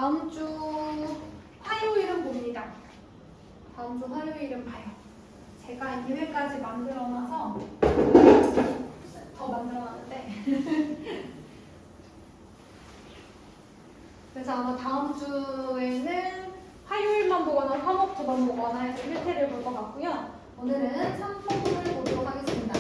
다음 주 화요일은 봅니다. 다음 주 화요일은 봐요. 제가 2회까지 만들어놔서 더 만들어놨는데 그래서 아마 다음 주에는 화요일만 보거나 화목 2번 보거나 해서 1회를 볼 것 같고요. 오늘은 3포도를 보도록 하겠습니다.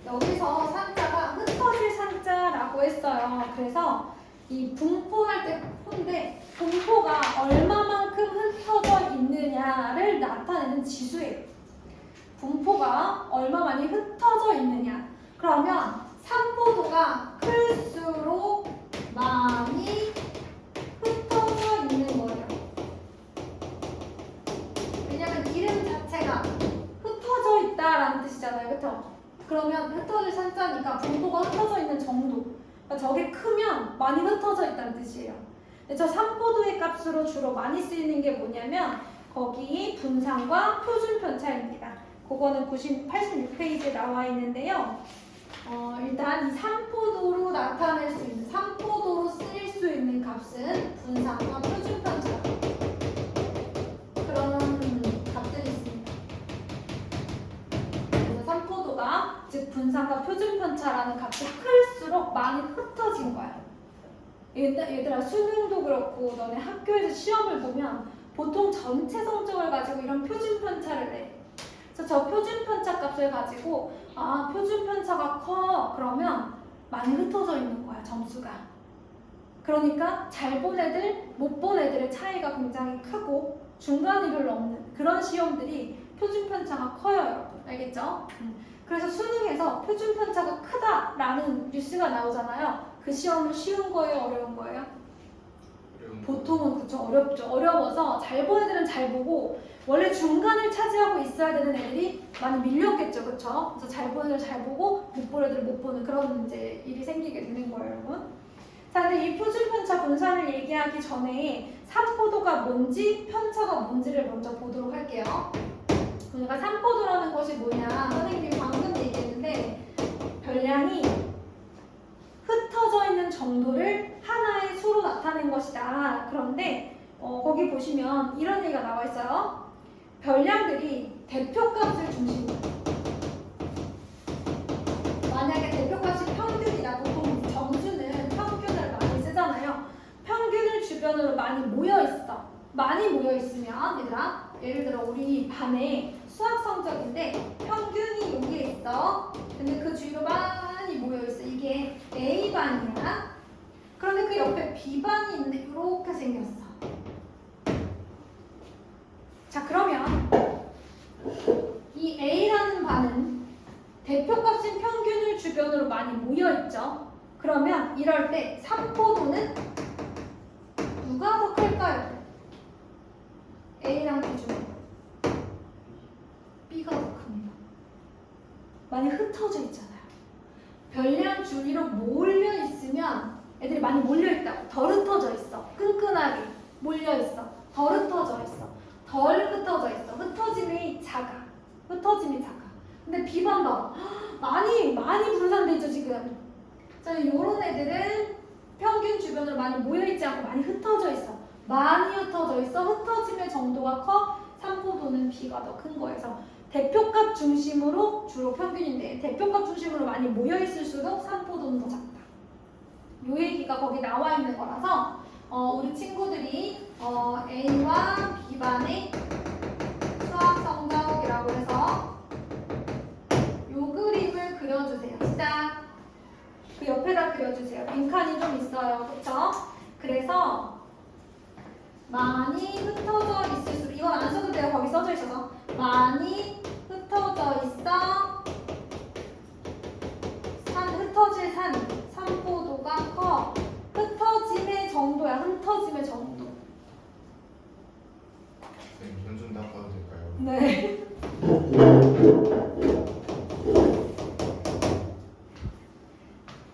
여기서 산자가 흩어질 산자라고 했어요. 그래서 이 분포할 때 포인데 분포가 얼마만큼 흩어져 있느냐를 나타내는 지수예요. 분포가 얼마 많이 흩어져 있느냐. 그러면 산포도가 클수록 많이 흩어져 있는 거예요. 왜냐면 이름 자체가 흩어져 있다라는 뜻이잖아요. 그렇죠? 그러면 흩어질 산자니까 분포가 흩어져 있는 정도. 그러니까 저게 크면 많이 흩어져 있다는 뜻이에요. 저 산포도의 값으로 주로 많이 쓰이는 게 뭐냐면 거기 분산과 표준 편차입니다. 그거는 86페이지에 나와 있는데요. 일단 이 산포도로 나타낼 수 있는, 산포도로 쓰일 수 있는 값은 분산과 표준 편차. 그런 값들이 있습니다. 그래서 산포도가, 즉 분산과 표준 편차라는 값이 클수록 많이 흩어진 거야. 얘들아 수능도 그렇고 너네 학교에서 시험을 보면 보통 전체 성적을 가지고 이런 표준 편차를 내. 그래서 저 표준 편차 값을 가지고 표준 편차가 커 그러면 많이 흩어져 있는 거야 점수가. 그러니까 잘 본 애들 못 본 애들의 차이가 굉장히 크고 중간이 별로 없는 그런 시험들이 표준 편차가 커요 여러분. 알겠죠? 그래서 수능에서 표준 편차가 크다라는 뉴스가 나오잖아요. 그 시험은 쉬운 거예요? 어려운 거예요? 보통은 그쵸 어렵죠. 어려워서 잘 본 애들은 잘 보고 원래 중간을 차지하고 있어야 되는 애들이 많이 밀렸겠죠. 그쵸? 그래서 잘 보는 애들 잘 보고 못 보는 애들 못 보는 그런 이제 일이 생기게 되는 거예요 여러분. 자, 근데 이 표준 편차 분산을 얘기하기 전에 산포도가 뭔지 편차가 뭔지를 먼저 보도록 할게요. 그러니까 산포도라는 것이 뭐냐 선생님이 방금 얘기했는데 별량이 흩어져 있는 정도를 하나의 수로 나타낸 것이다. 그런데 거기 보시면 이런 얘기가 나와 있어요. 별량들이 대표값을 중심으로. 만약에 대표값이 평균이다. 보통 점수는 평균을 많이 쓰잖아요. 평균을 주변으로 많이 모여있어. 많이 모여있으면 얘들아 예를 들어 우리 반에 수학 성적인데 평균이 여기에 있어. 근데 그 주위로 많이 모여있어. 이게 A반이야. 그런데 그 옆에 B반이 있는데 이렇게 생겼어. 자 그러면 이 A라는 반은 대표값인 평균을 주변으로 많이 모여있죠. 그러면 이럴 때 산포도는 누가 더 클까요? A랑 B 중에 B가 더 큽니다. 많이 흩어져 있잖아요. 별량 주위로 몰려 있으면 애들이 많이 몰려 있다고. 덜 흩어져 있어. 끈끈하게 몰려 있어. 덜 흩어져 있어. 덜 흩어져 있어. 흩어짐이 작아. 흩어짐이 작아. 근데 B반 봐봐. 많이 분산돼 있죠 지금. 자, 요런 애들은 평균 주변으로 많이 모여 있지 않고 많이 흩어져 있어. 많이 흩어져 있어. 흩어짐의 정도가 커. 산포도는 B가 더 큰 거여서 대표값 중심으로 주로 평균인데 대표값 중심으로 많이 모여 있을수록 산포도는 더 작다. 요 얘기가 거기 나와 있는 거라서 우리 친구들이 A와 B반의 수학 성적이라고 해서 요 그림을 그려주세요. 시작. 그 옆에다 그려주세요. 빈칸이 좀 있어요. 그쵸? 그래서 많이 흩어져 있을수록 이건 안 써도 돼요. 거기 써져 있어서 많이 흩어져 있어. 흩어질 산포도가 커. 흩어짐의 정도야. 흩어짐의 정도. 선생님 전좀 닦아도 될까요? 네.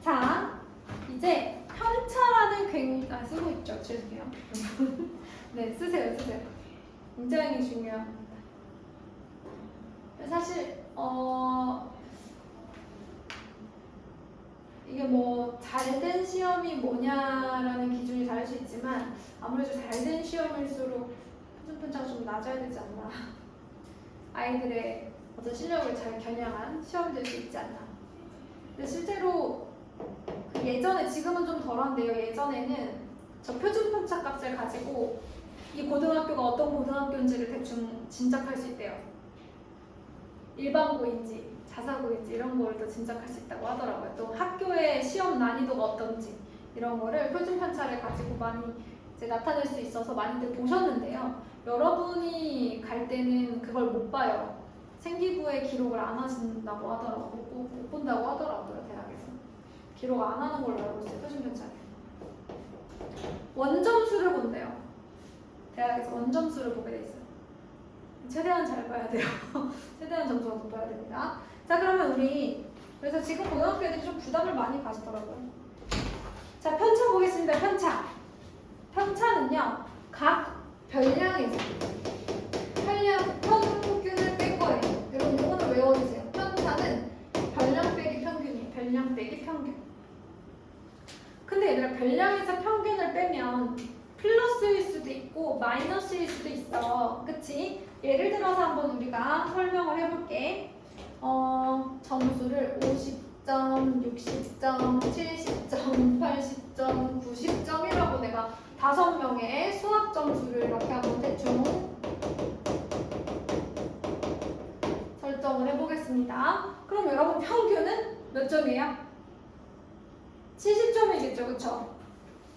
자, 이제 편차라는 쓰고 있죠. 죄송해요. 네, 쓰세요. 굉장히 중요합니다. 사실 이게 뭐 잘된 시험이 뭐냐라는 기준이 다를 아무래도 잘 된 시험일수록 표준편차가 좀 낮아야 되지 않나. 아이들의 어떤 실력을 잘 겨냥한 시험이 될 수 있지 않나. 근데 실제로 그 예전에, 지금은 좀 덜한데요. 예전에는 저 표준편차 값을 가지고 이 고등학교가 어떤 고등학교인지를 대충 짐작할 수 있대요. 일반고인지 자사고인지 이런 걸 또 짐작할 수 있다고 하더라고요. 또 학교의 시험 난이도가 어떤지 이런 거를 표준편차를 가지고 많이 이제 나타낼 수 있어서 많이들 보셨는데요. 여러분이 갈 때는 그걸 못 봐요. 생기부에 기록을 안 하신다고 하더라고요. 못 본다고 하더라고요, 대학에서. 기록 안 하는 걸로 알고 있어요, 표준편차를. 원점수를 본대요. 대학에서 원점수를 보게 돼 있어요. 최대한 잘 봐야 돼요. 최대한 점수가 높아야 됩니다. 자, 그러면 우리 그래서 지금 고등학교 애들이 좀 부담을 많이 가지더라고요. 자, 편차 보겠습니다. 편차는요, 각 별량에서 평균을 뺀 거예요. 여러분 이거는 외워주세요. 편차는 별량 빼기 평균이에요. 별량 빼기 평균. 근데 얘들아, 별량에서 평균을 빼면 플러스일 수도 있고 마이너스일 수도 있어. 그치? 예를 들어서 한번 우리가 설명을 해볼게. 점수를 50점, 60점, 70점, 80점, 90점이라고 내가 5명의 수학 점수를 이렇게 한번 대충 설정을 해보겠습니다. 그럼 여러분 평균은 몇 점이에요? 70점이겠죠, 그쵸?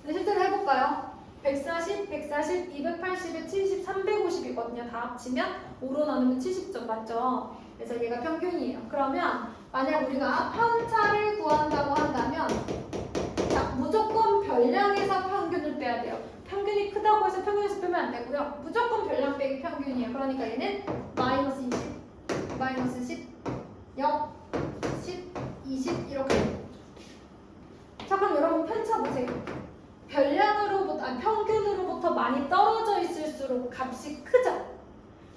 네, 실제로 해볼까요? 140, 140, 280에 70, 350이거든요. 다 합치면 5로 나누면 70점 맞죠? 그래서 얘가 평균이에요. 그러면 만약 우리가 편차를 구한다고 한다면 자, 무조건 별량에서 평균을 빼야 돼요. 평균이 크다고 해서 평균에서 빼면 안 되고요. 무조건 별량 빼기 평균이에요. 그러니까 얘는 마이너스 20, 마이너스 10, 0, 10, 20 이렇게. 자, 그럼 여러분 편차 보세요. 평균으로부터 많이 떨어져 있을수록 값이 크죠?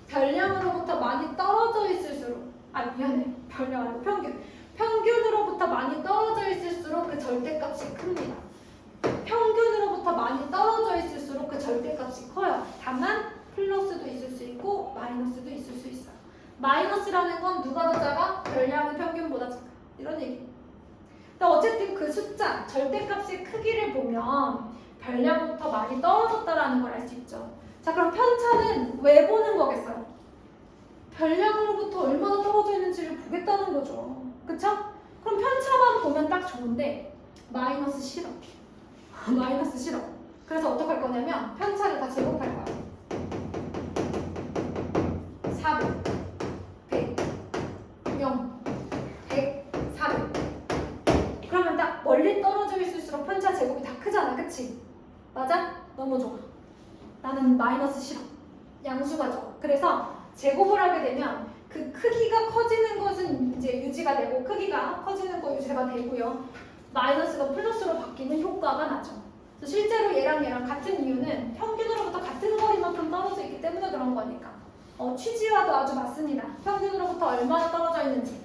별량으로부터 많이 떨어져 있을수록 미안해. 별량 아니고 평균. 평균으로부터 많이 떨어져 있을수록 그 절대값이 큽니다. 평균으로부터 많이 떨어져 있을수록 그 절대값이 커요. 다만 플러스도 있을 수 있고 마이너스도 있을 수 있어요. 마이너스라는 건 누가 더 작아? 별량은 평균보다 작아. 이런 얘기. 근데 어쨌든 그 숫자, 절대값의 크기를 보면 별량부터 많이 떨어졌다라는 걸 알 수 있죠. 자, 그럼 편차는 왜 보는 거겠어요? 별량으로부터 얼마나 떨어져 있는지를 보겠다는 거죠. 그쵸? 그럼 편차만 보면 딱 좋은데 마이너스 싫어. 마이너스 싫어. 그래서 어떡할 거냐면 편차를 다 제곱할 거야. 400, 100, 0, 100, 400. 그러면 딱 멀리 떨어져 있을수록 편차 제곱이 다 크잖아. 그치? 맞아? 너무 좋아. 나는 마이너스 싫어. 양수가 좋아. 그래서 제곱을 하게 되면 그 크기가 커지는 것은 이제 유지가 되고 크기가 커지는 거 유지가 되고요. 마이너스가 플러스로 바뀌는 효과가 나죠. 그래서 실제로 얘랑 같은 이유는 평균으로부터 같은 거리만큼 떨어져 있기 때문에 그런 거니까. 취지와도 아주 맞습니다. 평균으로부터 얼마나 떨어져 있는지,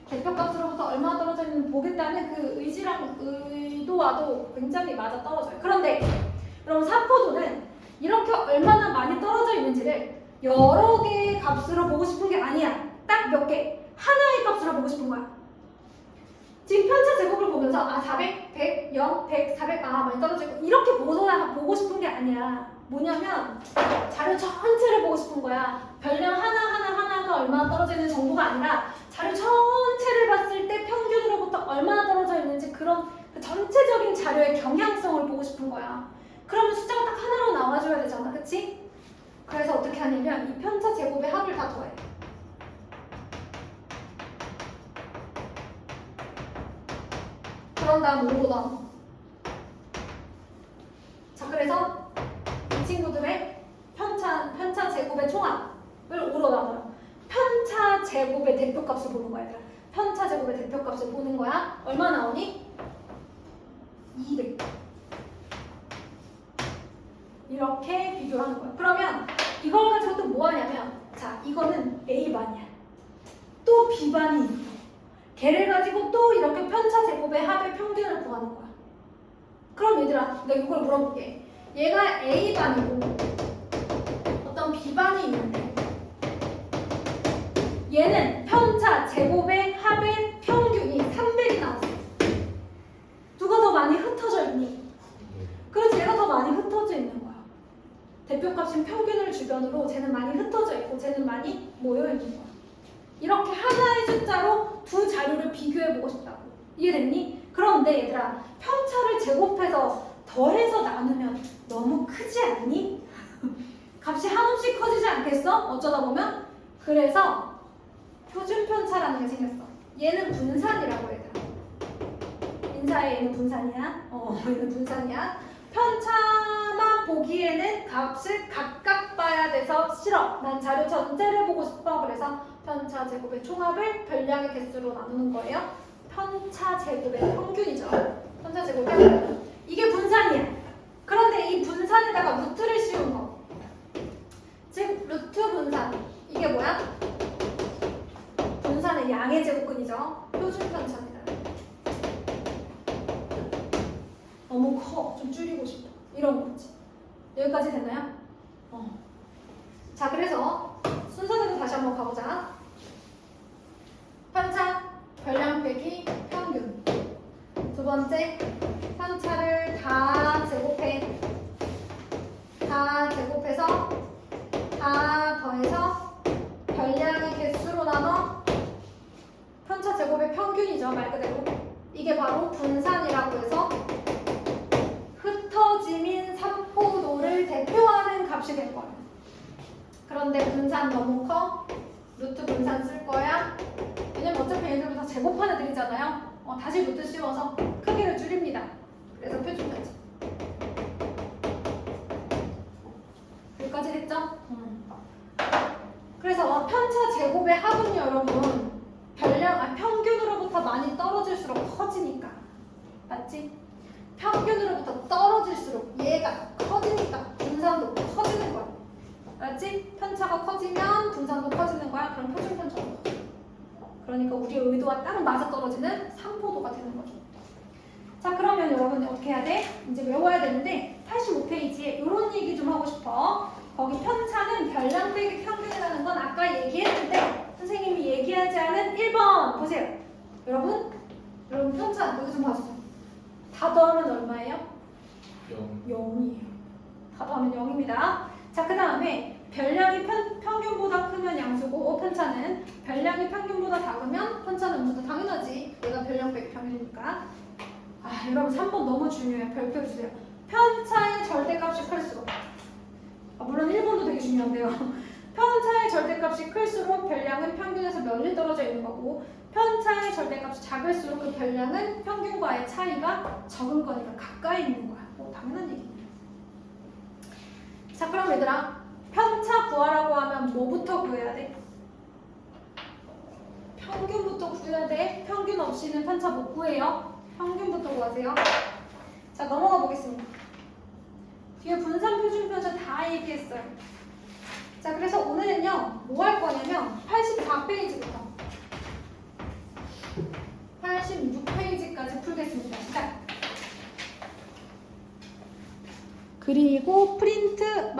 대표값으로부터 얼마나 떨어져 있는지 보겠다는 그 의지랑 의도와도 굉장히 맞아 떨어져요. 그런데 여러분 사포도는 이렇게 얼마나 많이 떨어져 있는지를 여러 개의 값으로 보고 싶은 게 아니야. 딱 몇 개, 하나의 값으로 보고 싶은 거야. 지금 편차 제곱을 보면서 400, 100, 0, 100, 400 많이 떨어지고 이렇게 보고 싶은 게 아니야. 뭐냐면 자료 전체를 보고 싶은 거야. 별량 하나가 얼마나 떨어져 있는 정보가 아니라 자료 전체를 봤을 때 평균으로부터 얼마나 떨어져 있는지 그런 그 전체적인 자료의 경향성을 보고 싶은 거야. 그러면 숫자가 딱 하나로 나와줘야 되잖아. 그치? 그래서 어떻게 하냐면 이 편차 제곱의 합을 다 더해. 그런 다음 5로 나눠. 자, 그래서 이 친구들의 편차 제곱의 총합을 5로 나눠요. 편차 제곱의 대표값을 보는 거야. 편차 제곱의 대표값을 보는 거야. 얼마 나오니? 200. 이렇게 비교하는 거야. 그러면 이걸 가지고 또 뭐 하냐면, 자, 이거는 A반이야. 또 B반이 있어. 걔를 가지고 또 이렇게 편차 제곱의 합의 평균을 구하는 거야. 그럼 얘들아, 내가 이걸 물어볼게. 얘가 A반이고 어떤 B반이 있는데 얘는 편차, 제곱의 합의 평균이 300이 나왔어. 누가 더 많이 흩어져 있니? 네. 그래서 얘가 더 많이 흩어져 있는 거야. 대표값인 평균을 주변으로 쟤는 많이 흩어져 있고 쟤는 많이 모여 있는 거야. 이렇게 하나의 숫자로 두 자료를 비교해보고 싶다고. 이해됐니? 그런데 얘들아, 편차를 제곱해서 더해서 나누면 너무 크지 않니? 값이 한없이 커지지 않겠어? 어쩌다 보면? 그래서 표준편차라는 게 생겼어. 얘는 분산이라고 얘들아. 인사에 얘는 분산이야? 얘는 분산이야. 편차만 보기에는 값을 각각 봐야 돼서 싫어. 난 자료 전체를 보고 싶어. 그래서 편차 제곱의 총합을 별량의 개수로 나누는 거예요. 편차 제곱의 평균이죠. 편차 제곱의 평균. 이게 분산이야. 그런데 이 분산에다가 루트를 씌운 거. 즉 루트 분산. 이게 뭐야? 분산의 양의 제곱근이죠. 표준 편차입니다. 너무 커. 좀 줄이고 싶다. 이런 거지. 여기까지 됐나요? 자, 그래서 순서대로 다시 한번 가보자. 편차, 별량 빼기 평균. 두 번째, 편차를 다 제곱해. 다 제곱해서 다 더해서 별량의 개수로 나눠 편차 제곱의 평균이죠. 말 그대로. 이게 바로 분산이라고 해서 흩어짐인 삼포도를 대표하는 값이 될 거예요. 그런데 분산 너무 커. 루트 분산 쓸 거야. 왜냐면 어차피 얘네들 다 제곱하는 애들이잖아요. 다시 루트 씌워서 크기를 줄입니다. 그래서 표준편차. 여기까지 됐죠? 그래서 편차 제곱의 합은 여러분 평균으로부터 많이 떨어질수록 커지니까. 맞지? 평균으로부터 떨어질수록 얘가 커지니까 분산도 커지는 거야. 알았지? 편차가 커지면 분산도 커지는 거야. 그럼 표준편차가 커져. 그러니까 우리의 의도와 딱 맞아떨어지는 상포도가 되는 거죠. 자, 그러면 여러분 어떻게 해야 돼? 이제 외워야 되는데 85페이지에 이런 얘기 좀 하고 싶어. 거기 편차는 별량 빼기 평균이라는 건 아까 얘기했는데 선생님이 얘기하지 않은 1번 보세요. 여러분 편차 여기 좀 봐주세요. 다 더하면 얼마예요? 0이에요. 다 더하면 0입니다. 자, 그 다음에 별량이 평균보다 크면 양수고 편차는 별량이 평균보다 작으면 편차는 음수다. 당연하지. 얘가 별량 빼기 평균이니까. 여러분 3번 너무 중요해요. 별표 주세요. 편차의 절대값이 클수록 물론 1번도 되게 중요한데요. 편차의 절대값이 클수록 별량은 평균에서 멀리 떨어져 있는 거고 편차의 절대값이 작을수록 그 별량은 평균과의 차이가 적은 거니까 가까이 있는 거야. 당연한 얘기입니다. 자, 그럼 얘들아 편차 구하라고 하면 뭐부터 구해야 돼? 평균부터 구해야 돼. 평균 없이는 편차 못 구해요. 평균부터 구하세요. 자, 넘어가 보겠습니다. 뒤에 분산, 표준, 편차 다 얘기했어요. 자, 그래서 오늘은요 뭐 할 거냐면 84페이지부터 86페이지까지 풀겠습니다. 시작. 그리고 프린트